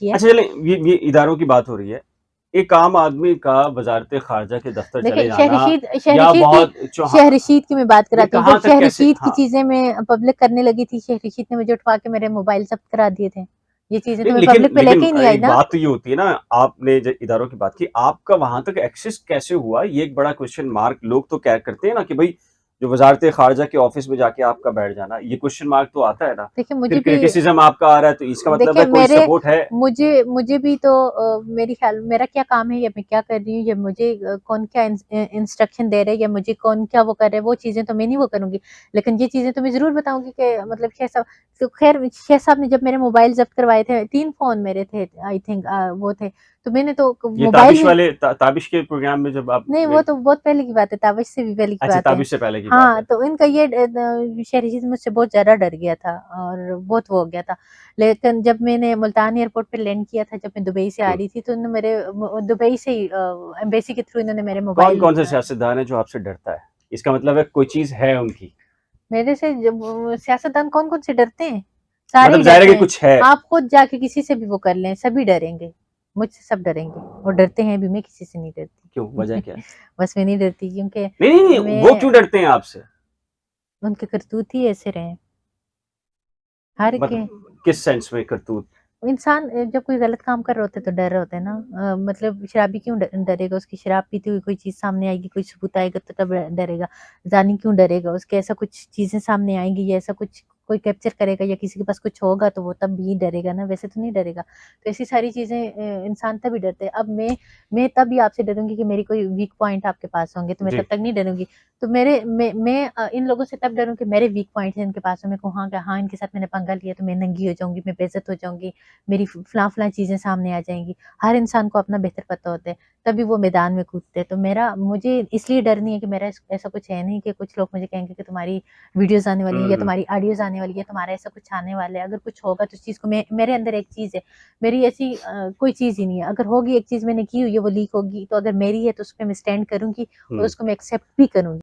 کی ہے. اچھا چلیں یہ اداروں کی بات ہو رہی ہے، ایک عام آدمی کا وزارت خارجہ کے دفتر چلے دیکھیں جانا یا بہت شہر رشید کی میں بات یہ کراتی ہوں. کہاں جب تک شہر کیسے رشید کی ہاں چیزیں میں پبلک کرنے لگی تھی، شہر رشید نے مجھے اٹھوا کے میرے موبائل ضبط کرا دیے تھے. یہ چیزیں تو میں پبلک پہ لے کے ہی نہیں آئی ایک نا. بات تو یہ ہوتی ہے نا، آپ نے جو اداروں کی بات کی، آپ کا وہاں تک ایکسس کیسے ہوا، یہ ایک بڑا کوشچن مارک. لوگ تو کیا کرتے ہیں نا کہ بھائی جو وزارت خارجہ کے آفس میں جا کے آپ کا بیٹھ جانا، یہ کوشچن مارک تو آتا ہے نا. دیکھیں پھر مجھے بھی کرٹیسزم آپ کا آ رہا ہے تو اس کا مطلب ہے دیکھیں کوئی سپورٹ ہے. مجھے بھی تو میری خیال میرا کیا کام ہے یا میں کیا کر رہی ہوں یا مجھے کون کیا انسٹرکشن دے رہے یا مجھے کون کیا وہ کر رہے، وہ چیزیں تو میں نہیں وہ کروں گی. لیکن یہ چیزیں تو میں ضرور بتاؤں گی کہ مطلب شیخ صاحب نے جب میرے موبائل ضبط کروائے تھے، 3 فون میرے تھے آئی تھنک وہ تھے، تو میں نے تو یہ موبائل تابش کے پروگرام میں جب آپ نہیں، وہ تو بہت پہلے کی بات ہے، تابش سے بھی پہلے کی اچھا بات ہے. تابش سے پہلے کی بات ہاں ہے. تو ان کا یہ شہر رشید مجھ سے بہت زیادہ ڈر گیا تھا اور بہت وہ ہو گیا تھا. لیکن جب میں نے ملتان ایئرپورٹ پہ لینڈ کیا تھا، جب میں دبئی سے آ رہی تھی، تو انہوں نے میرے دبئی سے ہی ایمبیسی کے تھرو انہوں نے میرے کون موبائل کون سے سیاستدان ہیں جو آپ سے ڈرتا ہے؟ اس کا مطلب ہے کوئی چیز ہے ان کی. میرے سے. سیاستدان کون کون سے ڈرتے ہیں؟ سارے ہی مطلب ظاہر ہے ڈرتے کہ ہیں. کچھ ہے. آپ خود جا کے کسی سے بھی وہ کر لیں، سبھی ڈریں گے. مجھ سے سب ڈریں گے اور ڈرتے ہیں بھی. میں کسی سے نہیں ڈرتی. کیوں، وجہ کیا ہے؟ بس میں نہیں ڈرتی کیونکہ نہیں وہ کیوں ڈرتے ہیں آپ سے؟ ان کے کرتوت ہی ایسے رہے ہر کے. کس سینس میں کرتوت؟ انسان جب کوئی غلط کام کر رہا ہوتا ہے تو ڈر رہا ہوتا ہے نا. مطلب شرابی کیوں ڈرے گا؟ اس کی شراب پیتی ہوئی کوئی چیز سامنے آئے گی، کوئی ثبوت آئے گا تو تب ڈرے گا. زانی کیوں ڈرے گا؟ اس کے ایسا کچھ چیزیں سامنے آئیں گی یا ایسا کچھ کوئی کیپچر کرے گا یا کسی کے پاس کچھ ہوگا تو وہ تب بھی ڈرے گا نا، ویسے تو نہیں ڈرے گا. تو ایسی ساری چیزیں انسان تب ہی ڈرتے ہیں. اب میں تب بھی آپ سے ڈروں گی کہ میری کوئی ویک پوائنٹ آپ کے پاس ہوں گے تو میں تب تک نہیں ڈروں گی. تو میں ان لوگوں سے تب ڈروں کہ میرے ویک پوائنٹس ان کے پاس ہوں. میں کہوں ہاں ان کے ساتھ میں نے پنگا لیا تو میں ننگی ہو جاؤں گی، میں بے عزت ہو جاؤں گی، میری فلاں چیزیں سامنے آ جائیں گی. ہر انسان کو اپنا بہتر پتہ ہوتا ہے تبھی وہ میدان میں کودتے ہیں. تو مجھے اس لیے ڈر نہیں ہے کہ میرا ایسا کچھ ہے نہیں کہ کچھ لوگ مجھے کہیں گے کہ تمہاری ویڈیوز آنے والی ہے یا تمہاری آڈیوز آنے والی ہے، تمہارا ایسا کچھ آنے والا ہے. اگر کچھ ہوگا تو اس چیز کو میرے اندر ایک چیز ہے، میری ایسی کوئی چیز ہی نہیں ہے. اگر ہوگی ایک چیز میں نے کی ہوئی ہے وہ لیک ہوگی تو اگر میری ہے تو اس پہ میں اسٹینڈ کروں گی اور اس کو میں ایکسیپٹ بھی کروں گی.